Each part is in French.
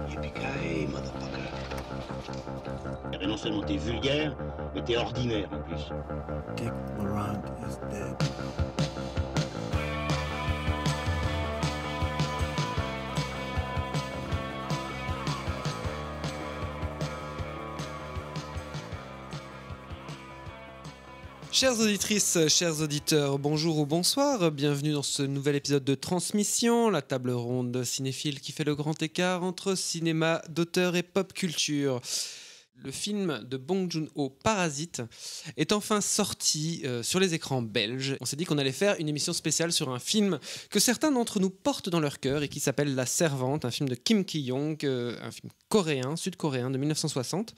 Yippee-ki-yay, motherfucker. Eh ben non seulement t'es vulgaire, mais t'es ordinaire en plus. Dick Laurent is dead. Chères auditrices, chers auditeurs, bonjour ou bonsoir, bienvenue dans ce nouvel épisode de Transmission, la table ronde cinéphile qui fait le grand écart entre cinéma d'auteur et pop culture. Le film de Bong Joon-ho, Parasite, est enfin sorti sur les écrans belges. On s'est dit qu'on allait faire une émission spéciale sur un film que certains d'entre nous portent dans leur cœur et qui s'appelle La Servante, un film de Kim Ki-young, un film coréen, sud-coréen de 1960,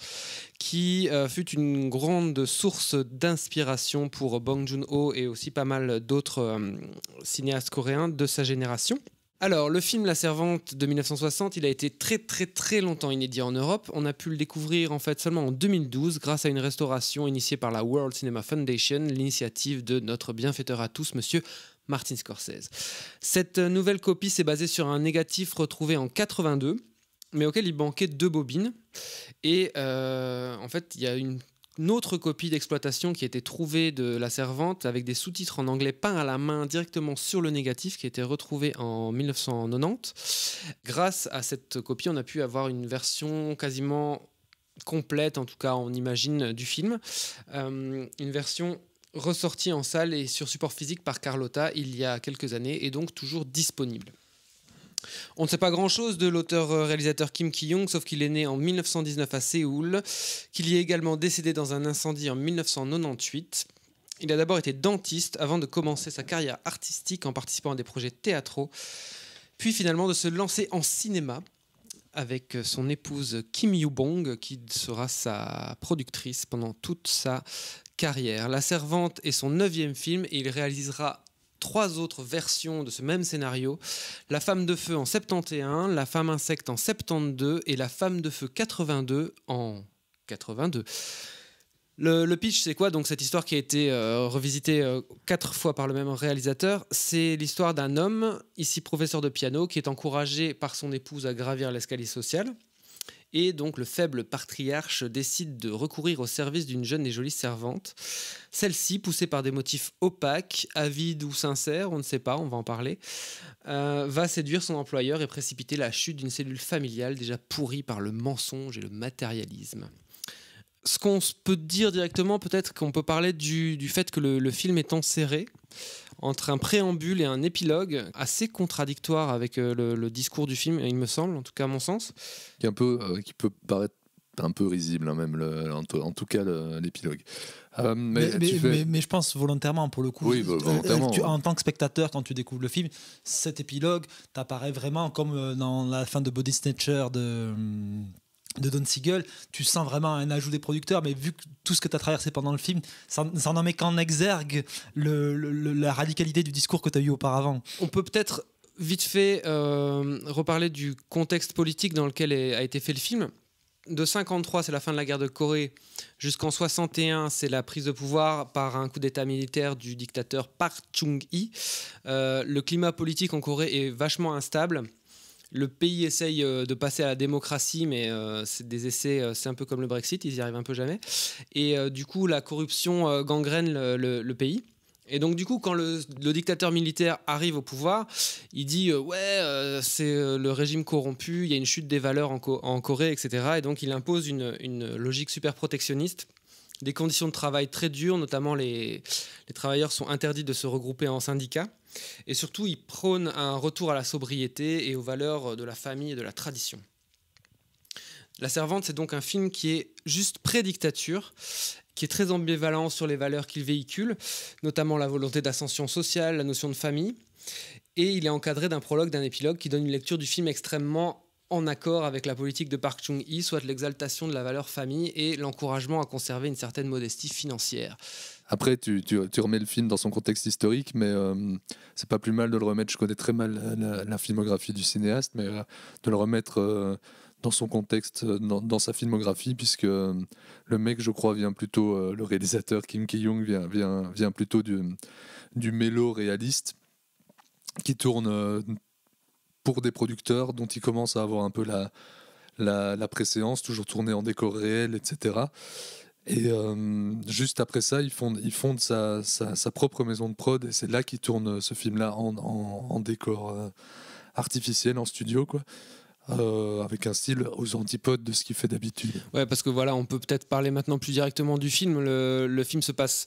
qui fut une grande source d'inspiration pour Bong Joon-ho et aussi pas mal d'autres cinéastes coréens de sa génération. Alors, le film La Servante de 1960, il a été très longtemps inédit en Europe. On a pu le découvrir en fait seulement en 2012 grâce à une restauration initiée par la World Cinema Foundation, l'initiative de notre bienfaiteur à tous, monsieur Martin Scorsese. Cette nouvelle copie s'est basée sur un négatif retrouvé en 82, mais auquel il manquait 2 bobines. Et en fait, il y a une autre copie d'exploitation qui a été trouvée de La Servante avec des sous-titres en anglais peints à la main directement sur le négatif qui a été retrouvé en 1990. Grâce à cette copie, on a pu avoir une version quasiment complète, en tout cas on imagine, du film. Une version ressortie en salle et sur support physique par Carlotta il y a quelques années et donc toujours disponible. On ne sait pas grand-chose de l'auteur-réalisateur Kim Ki-young, sauf qu'il est né en 1919 à Séoul, qu'il y est également décédé dans un incendie en 1998. Il a d'abord été dentiste avant de commencer sa carrière artistique en participant à des projets théâtraux, puis finalement de se lancer en cinéma avec son épouse Kim Yoo-bong, qui sera sa productrice pendant toute sa carrière. La Servante est son 9e film et il réalisera 3 autres versions de ce même scénario, La Femme de Feu en 71, La Femme Insecte en 72 et La Femme de Feu 82 en 82. Le pitch, c'est quoi donc cette histoire qui a été revisitée 4 fois par le même réalisateur? C'est l'histoire d'un homme, ici professeur de piano, qui est encouragé par son épouse à gravir l'escalier social. Et donc le faible patriarche décide de recourir au service d'une jeune et jolie servante. Celle-ci, poussée par des motifs opaques, avides ou sincères, on ne sait pas, on va en parler, va séduire son employeur et précipiter la chute d'une cellule familiale déjà pourrie par le mensonge et le matérialisme. Ce qu'on peut dire directement, peut-être qu'on peut parler du fait que le film est enserré entre un préambule et un épilogue assez contradictoire avec le discours du film, il me semble, en tout cas à mon sens. Qui peut paraître un peu risible, hein, même en tout cas l'épilogue. Mais je pense volontairement, pour le coup. Oui, volontairement. En tant que spectateur, quand tu découvres le film, cet épilogue t'apparaît vraiment comme dans la fin de Body Snatcher de Don Siegel. Tu sens vraiment un ajout des producteurs, mais vu que tout ce que tu as traversé pendant le film, ça n'en met qu'en exergue la radicalité du discours que tu as eu auparavant. On peut peut-être vite fait reparler du contexte politique dans lequel a été fait le film. De 53, c'est la fin de la guerre de Corée, jusqu'en 61, c'est la prise de pouvoir par un coup d'état militaire du dictateur Park Chung-hee. Le climat politique en Corée est vachement instable. Le pays essaye de passer à la démocratie, mais c'est des essais, c'est un peu comme le Brexit, ils y arrivent un peu jamais. Et du coup, la corruption gangrène le pays. Et donc du coup, quand le dictateur militaire arrive au pouvoir, il dit c'est le régime corrompu, il y a une chute des valeurs en Corée, etc. Et donc il impose une logique super protectionniste, des conditions de travail très dures, notamment les travailleurs sont interdits de se regrouper en syndicats. Et surtout, il prône un retour à la sobriété et aux valeurs de la famille et de la tradition. La Servante, c'est donc un film qui est juste pré-dictature, qui est très ambivalent sur les valeurs qu'il véhicule, notamment la volonté d'ascension sociale, la notion de famille. Et il est encadré d'un prologue, d'un épilogue qui donne une lecture du film extrêmement en accord avec la politique de Park Chung-hee, soit l'exaltation de la valeur famille et l'encouragement à conserver une certaine modestie financière. Après, tu remets le film dans son contexte historique, mais c'est pas plus mal de le remettre. Je connais très mal la filmographie du cinéaste, mais de le remettre dans son contexte, dans sa filmographie, puisque le mec, je crois, vient plutôt, le réalisateur Kim Ki-young vient plutôt du mélo réaliste, qui tourne pour des producteurs dont il commence à avoir un peu la préséance, toujours tourné en décor réel, etc. Et juste après ça, il fonde sa propre maison de prod, et c'est là qu'il tourne ce film-là en décor artificiel, en studio, quoi. Avec un style aux antipodes de ce qu'il fait d'habitude. Ouais, parce que voilà, on peut peut-être parler maintenant plus directement du film. Le film se passe,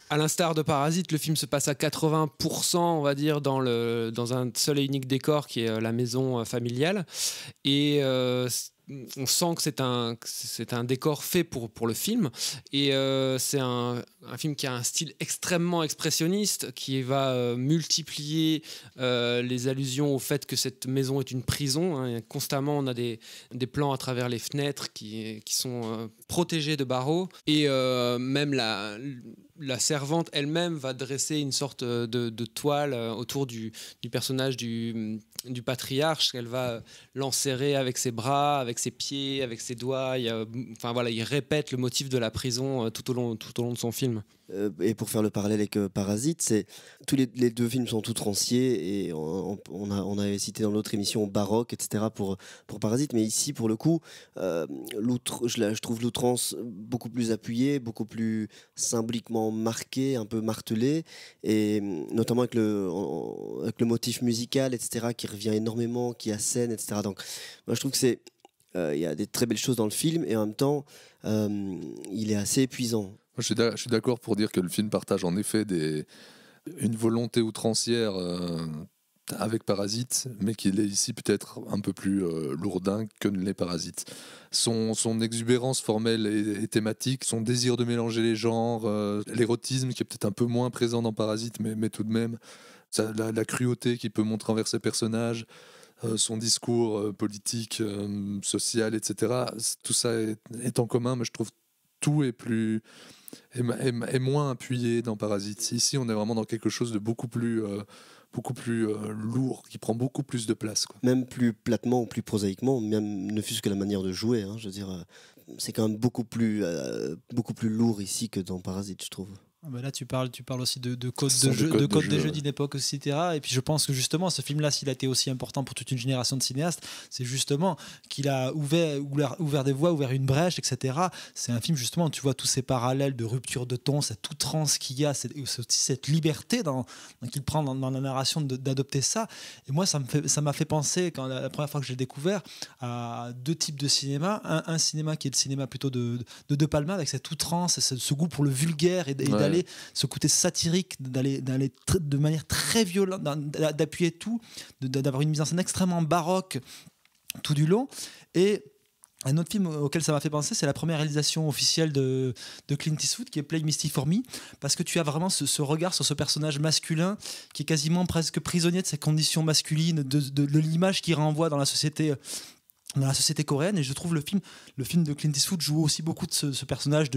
à l'instar de Parasite, le film se passe à 80%, on va dire, dans un seul et unique décor qui est la maison familiale. Et on sent que c'est un décor fait pour le film. Et c'est un film qui a un style extrêmement expressionniste, qui va multiplier les allusions au fait que cette maison est une prison, hein. Constamment, on a des plans à travers les fenêtres qui sont protégés de barreaux. Et même la servante elle-même va dresser une sorte de toile autour du personnage du patriarche, qu'elle va l'enserrer avec ses bras, avec ses pieds, avec ses doigts. Il répète le motif de la prison tout au long de son film. Et pour faire le parallèle avec Parasite, tous les deux films sont outranciers, et on avait cité dans l'autre émission baroque, etc. pour Parasite, mais ici pour le coup, je trouve l'outrance beaucoup plus appuyée, beaucoup plus symboliquement marquée, un peu martelée, et notamment avec le motif musical, etc., qui revient énormément, qui assène, etc. Donc moi je trouve que il y a des très belles choses dans le film, et en même temps il est assez épuisant. Je suis d'accord pour dire que le film partage en effet une volonté outrancière avec Parasite, mais qu'il est ici peut-être un peu plus lourdin que ne l'est Parasite. Son exubérance formelle et thématique, son désir de mélanger les genres, l'érotisme qui est peut-être un peu moins présent dans Parasite, mais tout de même, la cruauté qu'il peut montrer envers ses personnages, son discours politique, social, etc. Tout ça est en commun, mais je trouve tout est moins appuyé dans Parasite. Ici, on est vraiment dans quelque chose de beaucoup plus lourd, qui prend beaucoup plus de place, quoi. Même plus platement ou plus prosaïquement, même ne fût-ce que la manière de jouer, hein, je veux dire, c'est quand même beaucoup plus lourd ici que dans Parasite, je trouve. Là, tu parles aussi de codes de jeu d'une époque, etc. Et puis je pense que justement, ce film-là, s'il a été aussi important pour toute une génération de cinéastes, c'est justement qu'il a ouvert des voies, ouvert une brèche, etc. C'est un film, justement, tu vois tous ces parallèles de rupture de ton, cette outrance qu'il y a, aussi cette liberté qu'il prend dans la narration d'adopter ça. Et moi, ça m'a fait penser, la première fois que j'ai découvert, à deux types de cinéma. Un cinéma qui est le cinéma plutôt de Palma, avec cette outrance, ce goût pour le vulgaire, et d'aller ce côté satirique, d'aller de manière très violente, d'appuyer tout, d'avoir une mise en scène extrêmement baroque tout du long. Et un autre film auquel ça m'a fait penser, c'est la première réalisation officielle de Clint Eastwood, qui est Play Misty for Me, parce que tu as vraiment ce regard sur ce personnage masculin qui est quasiment presque prisonnier de ses conditions masculines, de l'image qu'il renvoie dans la société coréenne. Et je trouve le film de Clint Eastwood joue aussi beaucoup de ce personnage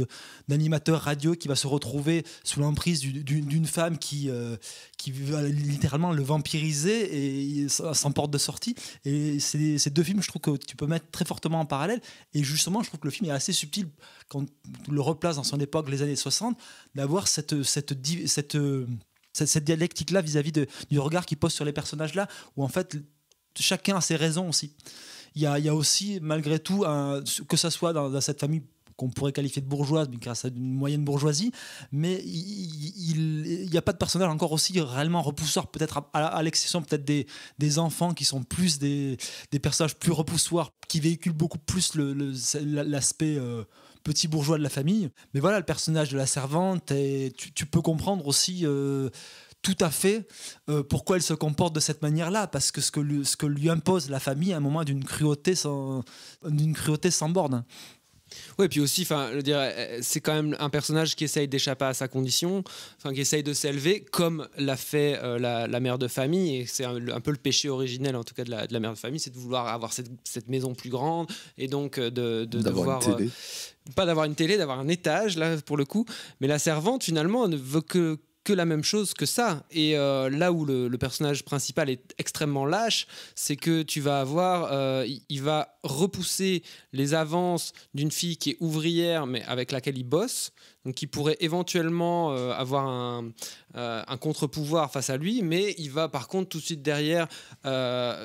d'animateur radio qui va se retrouver sous l'emprise d'une femme qui va littéralement le vampiriser et sans porte de sortie. Et ces deux films, je trouve que tu peux mettre très fortement en parallèle, et justement je trouve que le film est assez subtil quand on le replace dans son époque, les années 60, d'avoir cette dialectique-là vis-à-vis du regard qu'il pose sur les personnages-là, où en fait chacun a ses raisons aussi. Il y a aussi, malgré tout, que ça soit dans cette famille qu'on pourrait qualifier de bourgeoise, mais grâce à une moyenne bourgeoisie, mais il n'y a pas de personnage encore aussi réellement repousseur, peut-être à l'exception peut-être des enfants qui sont plus des personnages plus repoussoirs, qui véhiculent beaucoup plus l'aspect petit bourgeois de la famille. Mais voilà, le personnage de la servante, tu peux comprendre aussi tout à fait pourquoi elle se comporte de cette manière-là, parce que ce que lui impose la famille à un moment d'une cruauté sans borne. Oui, puis aussi, c'est quand même un personnage qui essaye d'échapper à sa condition, qui essaye de s'élever, comme l'a fait la mère de famille. Et c'est un peu le péché originel, en tout cas, de la mère de famille, c'est de vouloir avoir cette maison plus grande, et donc d'avoir une télé. Pas d'avoir une télé, d'avoir un étage, là, pour le coup. Mais la servante, finalement, ne veut que que la même chose que ça. Et là où le personnage principal est extrêmement lâche, c'est que tu vas avoir, il va repousser les avances d'une fille qui est ouvrière, mais avec laquelle il bosse, donc qui pourrait éventuellement avoir un contre-pouvoir face à lui, mais il va par contre tout de suite derrière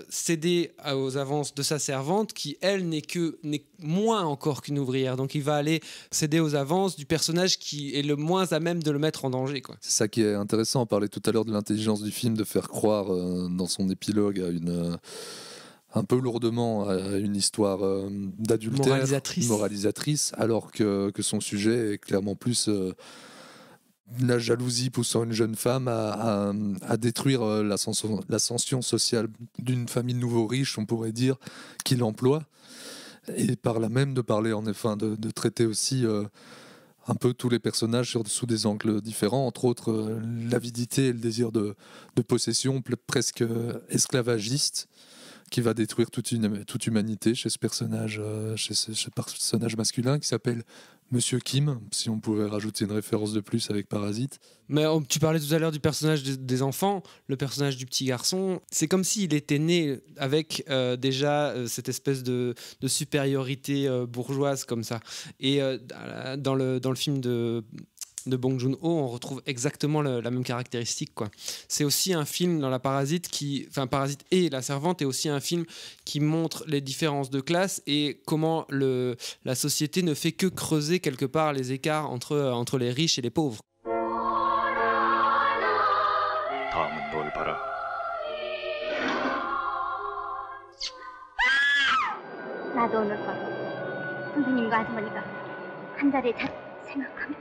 céder aux avances de sa servante, qui elle n'est moins encore qu'une ouvrière. Donc il va aller céder aux avances du personnage qui est le moins à même de le mettre en danger, quoi. C'est ça qui est intéressant. On parlait tout à l'heure de l'intelligence du film, de faire croire dans son épilogue à un peu lourdement à une histoire d'adultère, moralisatrice, alors que son sujet est clairement plus la jalousie poussant une jeune femme à détruire l'ascension sociale d'une famille de nouveaux riches, on pourrait dire, qui l'emploie, et par là même de parler en effet, de traiter aussi un peu tous les personnages sous des angles différents, entre autres l'avidité et le désir de possession presque esclavagiste, qui va détruire toute humanité chez ce personnage masculin qui s'appelle Monsieur Kim, si on pouvait rajouter une référence de plus avec Parasite. Mais tu parlais tout à l'heure du personnage des enfants, le personnage du petit garçon, c'est comme s'il était né avec déjà cette espèce de supériorité bourgeoise comme ça. Et dans le film de Bong Joon-ho, on retrouve exactement la même caractéristique, quoi. C'est aussi un film dans Parasite Parasite et La Servante est aussi un film qui montre les différences de classe et comment la société ne fait que creuser quelque part les écarts entre les riches et les pauvres. 나도 오늘 밤 선생님과 아주머니가 한 자리에 생각하면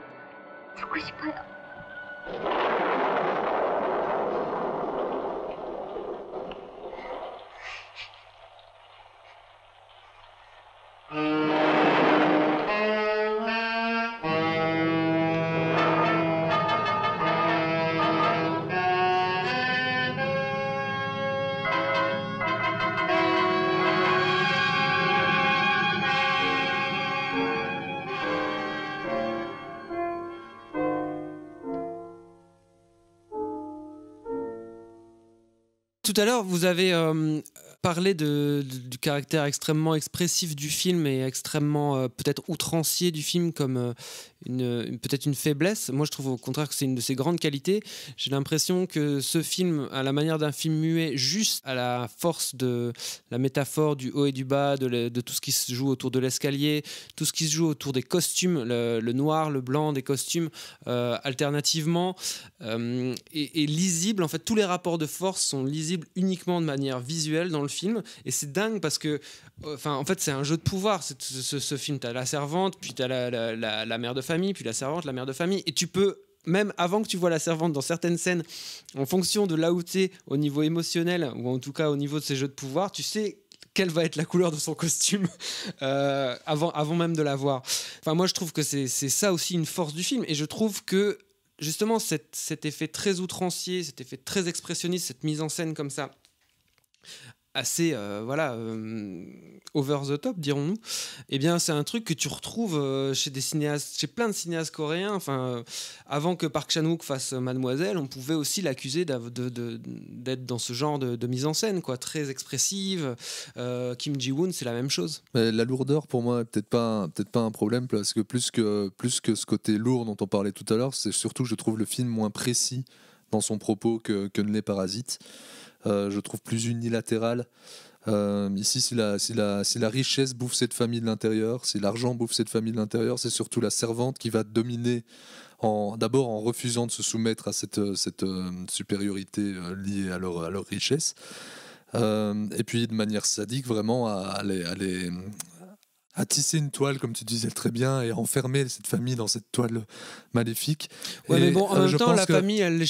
죽고 싶어요. Tout à l'heure, vous avez parlé du caractère extrêmement expressif du film et extrêmement peut-être outrancier du film comme peut-être une faiblesse. Moi, je trouve au contraire que c'est une de ses grandes qualités. J'ai l'impression que ce film, à la manière d'un film muet, juste à la force de la métaphore du haut et du bas, de tout ce qui se joue autour de l'escalier, tout ce qui se joue autour des costumes, le noir, le blanc des costumes, alternativement, est lisible. En fait, tous les rapports de force sont lisibles uniquement de manière visuelle dans le film, et c'est dingue parce que en fait c'est un jeu de pouvoir ce film. T'as la servante, puis t'as la mère de famille, puis la servante, la mère de famille, et tu peux, même avant que tu vois la servante dans certaines scènes, en fonction de là où t'es au niveau émotionnel, ou en tout cas au niveau de ces jeux de pouvoir, tu sais quelle va être la couleur de son costume avant même de la voir. Enfin, moi je trouve que c'est ça aussi une force du film, et je trouve que justement cet effet très outrancier, cet effet très expressionniste, cette mise en scène comme ça, assez over the top, dirons-nous, eh bien c'est un truc que tu retrouves chez plein de cinéastes coréens. Avant que Park Chan-wook fasse Mademoiselle, on pouvait aussi l'accuser d'être dans ce genre de mise en scène, quoi, très expressive. Kim Ji-woon, c'est la même chose. Mais la lourdeur, pour moi, est peut-être pas un problème, parce que plus que ce côté lourd dont on parlait tout à l'heure, c'est surtout, je trouve, le film moins précis dans son propos que ne l'est Parasite. Je trouve plus unilatéral. Ici, si la richesse bouffe cette famille de l'intérieur, si l'argent bouffe cette famille de l'intérieur, c'est surtout la servante qui va dominer, d'abord en refusant de se soumettre à cette supériorité liée à leur richesse, et puis de manière sadique vraiment à tisser une toile, comme tu disais très bien, et enfermer cette famille dans cette toile maléfique. Ouais, mais bon, en même temps, la famille, elle la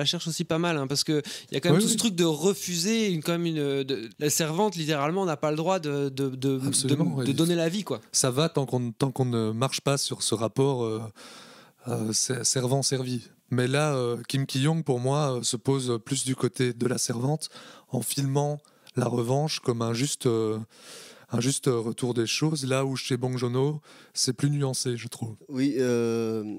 cherche aussi pas mal, hein, parce qu'il y a quand même tout ce truc de refuser. La servante, littéralement, n'a pas le droit de donner la vie, quoi. Ça va tant qu'on ne marche pas sur ce rapport servant-servi. Mais là, Kim Ki-young, pour moi, se pose plus du côté de la servante, en filmant la revanche comme un un juste retour des choses, là où chez Bong Joon-ho, c'est plus nuancé, je trouve. Oui, je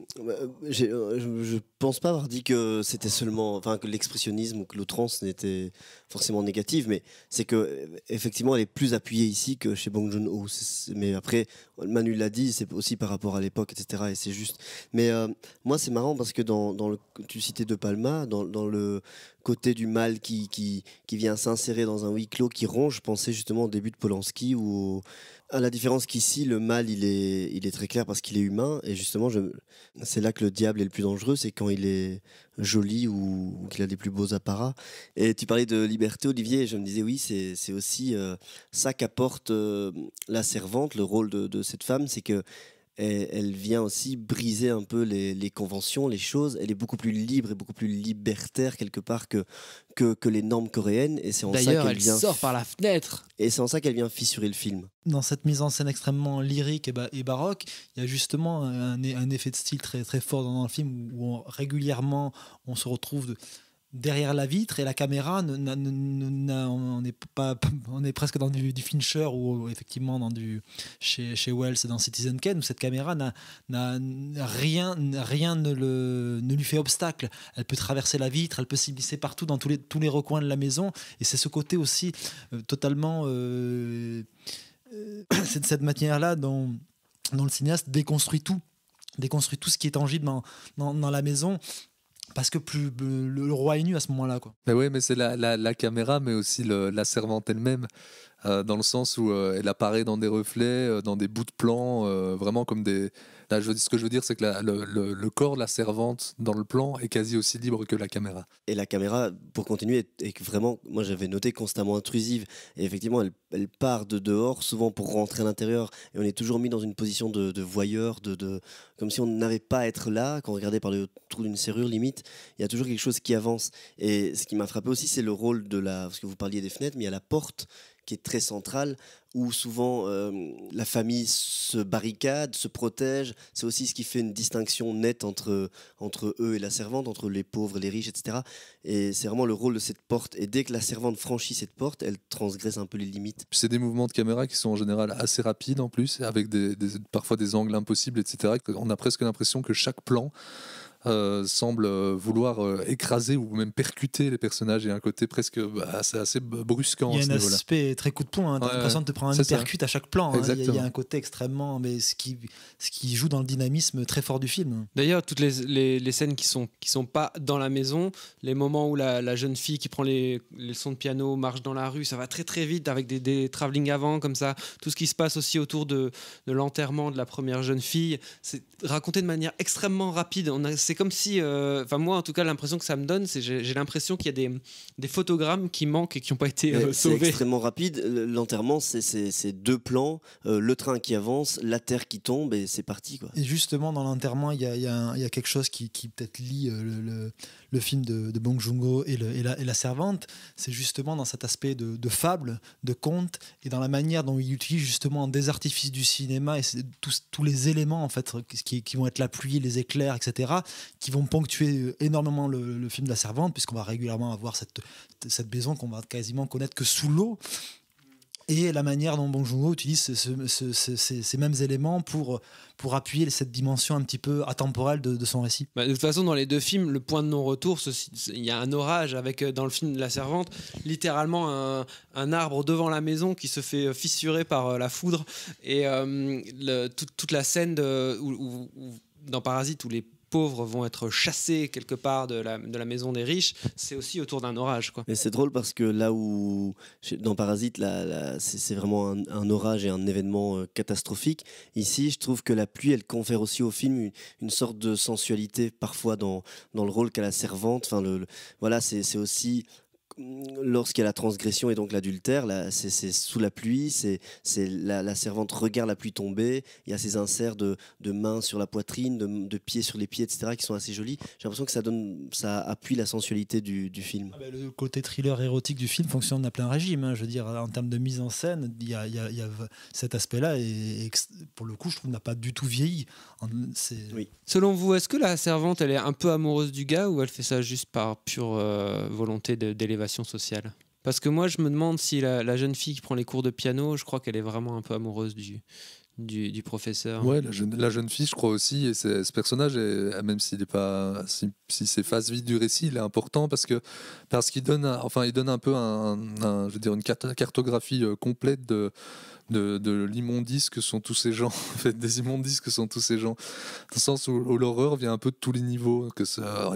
pense pas avoir dit que c'était seulement, enfin que l'expressionnisme ou que l'outrance n'était forcément négative, mais c'est que effectivement elle est plus appuyée ici que chez Bong Joon-ho. Mais après, Manu l'a dit, c'est aussi par rapport à l'époque, etc. Et c'est juste. Mais moi, c'est marrant parce que tu citais De Palma, dans le côté du mal qui vient s'insérer dans un huis clos qui ronge, je pensais justement au début de Polanski où à la différence qu'ici le mal il est très clair parce qu'il est humain et justement c'est là que le diable est le plus dangereux, c'est quand il est joli ou qu'il a les plus beaux apparats. Et tu parlais de liberté, Olivier, et je me disais oui, c'est aussi ça qu'apporte la servante, le rôle de cette femme, c'est que elle vient aussi briser un peu les conventions, les choses. Elle est beaucoup plus libre et beaucoup plus libertaire quelque part que les normes coréennes. Et c'est en ça D'ailleurs, qu'elle elle vient sort par la fenêtre. et c'est en ça qu'elle vient fissurer le film. Dans cette mise en scène extrêmement lyrique et baroque, il y a justement un effet de style très, très fort dans le film où régulièrement on se retrouve derrière la vitre et la caméra on est presque dans du Fincher ou effectivement chez Wells et dans Citizen Kane où cette caméra rien ne lui fait obstacle. Elle peut traverser la vitre, elle peut s'immiscer partout dans tous les recoins de la maison, et c'est ce côté aussi totalement c'est de cette manière-là dont le cinéaste déconstruit tout ce qui est tangible dans la maison. Parce que le roi est nu à ce moment-là, quoi. Mais oui, mais c'est la caméra, mais aussi la servante elle-même, dans le sens où elle apparaît dans des reflets, dans des bouts de plan, vraiment comme des... Là, ce que je veux dire, c'est que le corps de la servante dans le plan est quasi aussi libre que la caméra. Et la caméra, pour continuer, est vraiment, moi j'avais noté, constamment intrusive. Et effectivement, elle part de dehors, souvent pour rentrer à l'intérieur. Et on est toujours mis dans une position de voyeur, comme si on n'avait pas à être là, quand on regardait par le trou d'une serrure, limite. Il y a toujours quelque chose qui avance. Et ce qui m'a frappé aussi, c'est le rôle parce que vous parliez des fenêtres, mais il y a la porte qui est très centrale, où souvent la famille se barricade, se protège. C'est aussi ce qui fait une distinction nette entre eux et la servante, entre les pauvres et les riches, etc. Et c'est vraiment le rôle de cette porte. Et dès que la servante franchit cette porte, elle transgresse un peu les limites. C'est des mouvements de caméra qui sont en général assez rapides en plus, avec parfois des angles impossibles, etc. On a presque l'impression que chaque plan semble vouloir écraser ou même percuter les personnages. Il y a un côté presque assez brusquant. Il y a à ce un niveau-là. aspect très coup de poing, hein. T'as l'impression de te prendre un percute à chaque plan, hein. Il y a un côté extrêmement, mais ce qui joue dans le dynamisme très fort du film. D'ailleurs, toutes les scènes qui sont pas dans la maison, les moments où la jeune fille qui prend les leçons de piano marche dans la rue, ça va très très vite avec des travelling avant comme ça. Tout ce qui se passe aussi autour de l'enterrement de la première jeune fille, c'est raconté de manière extrêmement rapide. C'est comme si, moi en tout cas, l'impression que ça me donne, c'est j'ai l'impression qu'il y a des photogrammes qui manquent et qui n'ont pas été C'est sauvés. extrêmement rapide. L'enterrement, c'est deux plans, le train qui avance, la terre qui tombe et c'est parti, quoi. Et justement, dans l'enterrement, il y a quelque chose qui peut-être lie le film de Bong Joon-ho et la servante. C'est justement dans cet aspect de fable, de conte, et dans la manière dont il utilise justement des artifices du cinéma et tous les éléments en fait qui vont être la pluie, les éclairs, etc., qui vont ponctuer énormément le film de la servante, puisqu'on va régulièrement avoir cette maison qu'on va quasiment connaître que sous l'eau. Et la manière dont Bong Joon-ho utilise ces mêmes éléments pour appuyer cette dimension un petit peu atemporelle de son récit. De toute façon, dans les deux films, le point de non-retour, il y a un orage avec, dans le film de la servante, littéralement un arbre devant la maison qui se fait fissurer par la foudre. Et toute la scène dans Parasite où les pauvres vont être chassés quelque part de la maison des riches, c'est aussi autour d'un orage, quoi. Mais c'est drôle parce que là où dans Parasite c'est vraiment un orage et un événement catastrophique, ici je trouve que la pluie elle confère aussi au film une sorte de sensualité parfois dans le rôle qu'a la servante. Enfin, voilà, c'est aussi lorsqu'il y a la transgression et donc l'adultère, c'est sous la pluie, c'est la servante regarde la pluie tomber, il y a ces inserts de mains sur la poitrine, de pieds sur les pieds, etc., qui sont assez jolis. J'ai l'impression que ça appuie la sensualité du film. Le côté thriller érotique du film fonctionne à plein régime, hein. Je veux dire, en termes de mise en scène, il y a cet aspect-là, et pour le coup, je trouve n'a pas du tout vieilli. Oui. Selon vous, est-ce que la servante, elle est un peu amoureuse du gars, ou elle fait ça juste par pure volonté d'élévation sociale ? Parce que moi, je me demande si la jeune fille qui prend les cours de piano, je crois qu'elle est vraiment un peu amoureuse du professeur. Ouais, la jeune fille, je crois aussi, et ce personnage, même s'il est pas, si c'est phase vide du récit, il est important parce qu'il donne, il donne un peu je veux dire, une cartographie complète de l'immondice que sont tous ces gens, en fait, des immondices que sont tous ces gens, dans le sens où l'horreur vient un peu de tous les niveaux,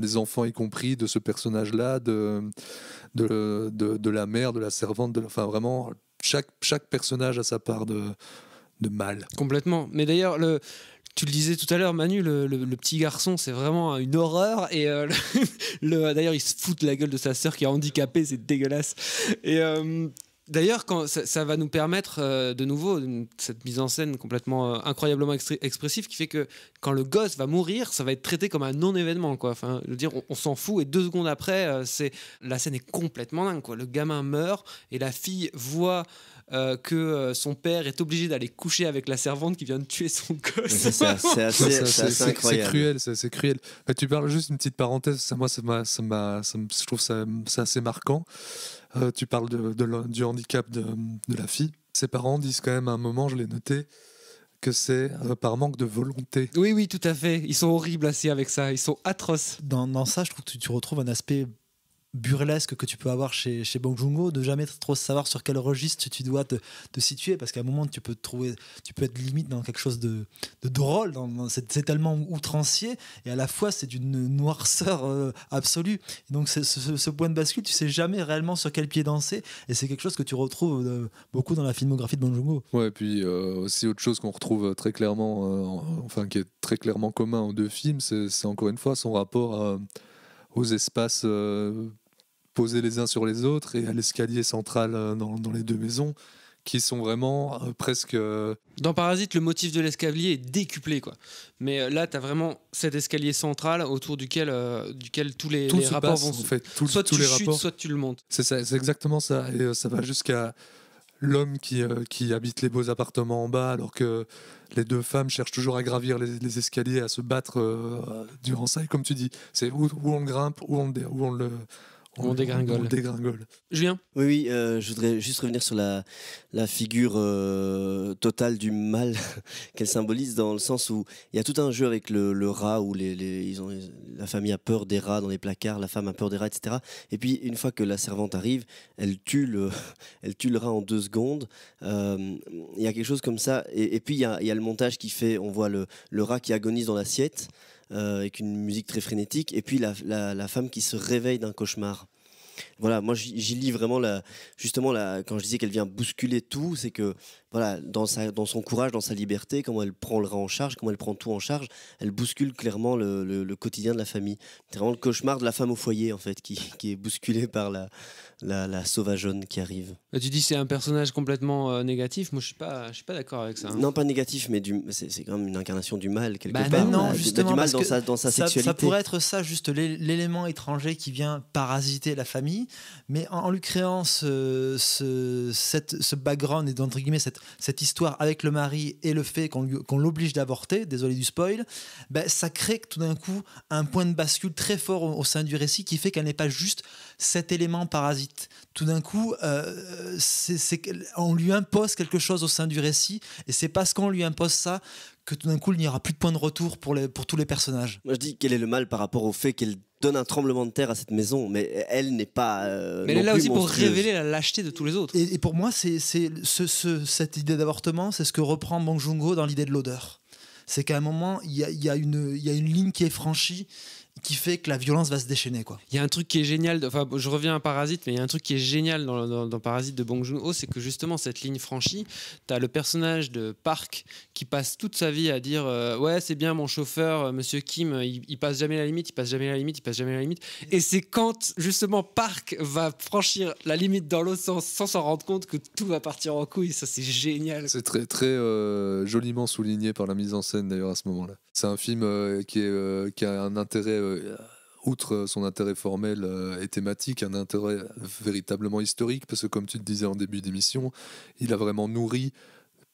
les enfants y compris, de ce personnage-là, de la mère, de la servante, enfin vraiment, chaque personnage a sa part de mal. Complètement. Mais d'ailleurs, tu le disais tout à l'heure, Manu, le petit garçon, c'est vraiment une horreur. Et d'ailleurs, il se fout de la gueule de sa sœur qui est handicapée, c'est dégueulasse. Et d'ailleurs, quand ça va nous permettre de nouveau cette mise en scène complètement incroyablement expressive qui fait que quand le gosse va mourir, ça va être traité comme un non-événement, quoi. Enfin, je veux dire, on s'en fout et 2 secondes après, la scène est complètement dingue, quoi. Le gamin meurt et la fille voit que son père est obligé d'aller coucher avec la servante qui vient de tuer son gosse. C'est assez incroyable. C'est cruel. Bah, tu parles juste une petite parenthèse. Je trouve ça c'est assez marquant. Tu parles du handicap de la fille. Ses parents disent quand même à un moment, je l'ai noté, que c'est par manque de volonté. Oui, tout à fait. Ils sont horribles assis avec ça. Ils sont atroces. Dans ça, je trouve que tu retrouves un aspect burlesque que tu peux avoir chez Bong Joon-ho, de jamais trop savoir sur quel registre tu dois te situer, parce qu'à un moment tu peux être limite dans quelque chose de drôle, c'est tellement outrancier, et à la fois c'est d'une noirceur absolue. Et donc ce point de bascule, tu sais jamais réellement sur quel pied danser, et c'est quelque chose que tu retrouves beaucoup dans la filmographie de Bong Joon-ho. Ouais, et puis aussi autre chose qu'on retrouve très clairement, qui est très clairement commun aux 2 films, c'est encore une fois son rapport aux espaces posés les uns sur les autres et à l'escalier central dans les 2 maisons qui sont vraiment presque... Dans Parasite, le motif de l'escalier est décuplé, quoi. Mais là, tu as vraiment cet escalier central autour duquel tous les rapports passe, vont... en fait, soit tous tu les chutes, rapports. soit tu le montes. C'est ça, c'est exactement ça. Et ça va jusqu'à l'homme qui habite les beaux appartements en bas, alors que les 2 femmes cherchent toujours à gravir les escaliers, à se battre durant ça. Et comme tu dis, c'est où on grimpe, où on dégringole. Julien ? Oui, je voudrais juste revenir sur la figure totale du mal qu'elle symbolise, dans le sens où il y a tout un jeu avec le rat, où la famille a peur des rats dans les placards, la femme a peur des rats, etc. Et puis, une fois que la servante arrive, elle tue le rat en 2 secondes. Il y a quelque chose comme ça. Et puis, il y a le montage qui fait, on voit le rat qui agonise dans l'assiette, avec une musique très frénétique, et puis la femme qui se réveille d'un cauchemar. Voilà, moi j'y lis vraiment justement quand je disais qu'elle vient bousculer tout, c'est que voilà, dans son courage, dans sa liberté, comment elle prend le rat en charge, comment elle prend tout en charge, elle bouscule clairement le quotidien de la famille. C'est vraiment le cauchemar de la femme au foyer, en fait, qui est bousculé par la sauvageonne qui arrive. Tu dis c'est un personnage complètement négatif. Moi, je suis pas d'accord avec ça. Non, pas négatif, mais c'est quand même une incarnation du mal quelque part. Non, justement, du mal parce dans sa sexualité. Ça pourrait être ça, juste l'élément étranger qui vient parasiter la famille, mais en lui créant ce background et entre guillemets cette histoire avec le mari et le fait qu'on l'oblige d'avorter, désolé du spoil, ça crée tout d'un coup un point de bascule très fort au sein du récit qui fait qu'elle n'est pas juste cet élément parasite. Tout d'un coup, on lui impose quelque chose au sein du récit, et c'est parce qu'on lui impose ça que tout d'un coup il n'y aura plus de point de retour pour tous les personnages. Moi je dis quel est le mal par rapport au fait qu'elle donne un tremblement de terre à cette maison, mais elle n'est pas mais elle est là aussi monstrueuse. pour révéler la lâcheté de tous les autres. Et pour moi, cette idée d'avortement, c'est ce que reprend Bong Joon-ho dans l'idée de l'odeur. C'est qu'à un moment, il y a une ligne qui est franchie, qui fait que la violence va se déchaîner, quoi. Il y a un truc qui est génial, enfin je reviens à Parasite, mais il y a un truc qui est génial dans Parasite de Bong Joon-ho, c'est que justement cette ligne franchie, t'as le personnage de Park qui passe toute sa vie à dire ouais c'est bien mon chauffeur, monsieur Kim, il passe jamais la limite, il passe jamais la limite, il passe jamais la limite, et c'est quand justement Park va franchir la limite dans l'autre sens sans s'en rendre compte que tout va partir en couille. Ça c'est génial. C'est très, très joliment souligné par la mise en scène d'ailleurs à ce moment-là. C'est un film qui a un intérêt, outre son intérêt formel et thématique, un intérêt véritablement historique, parce que comme tu le disais en début d'émission, il a vraiment nourri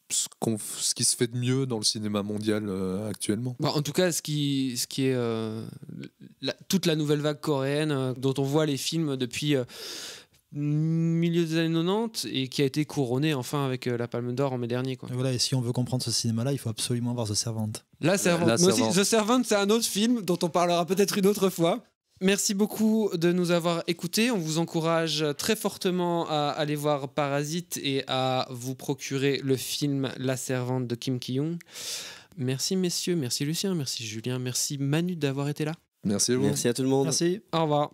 ce qui se fait de mieux dans le cinéma mondial actuellement. En tout cas, ce qui est toute la nouvelle vague coréenne dont on voit les films depuis milieu des années 90 et qui a été couronné enfin avec la Palme d'Or en mai dernier, quoi. Et voilà, et si on veut comprendre ce cinéma-là, il faut absolument voir The Servant. La Servante. La Moi aussi, Servante. The Servant, c'est un autre film dont on parlera peut-être une autre fois. Merci beaucoup de nous avoir écoutés. On vous encourage très fortement à aller voir Parasite et à vous procurer le film La Servante de Kim Ki-young. Merci messieurs, merci Lucien, merci Julien, merci Manu d'avoir été là. Merci à vous. Merci à tout le monde. Merci. Au revoir.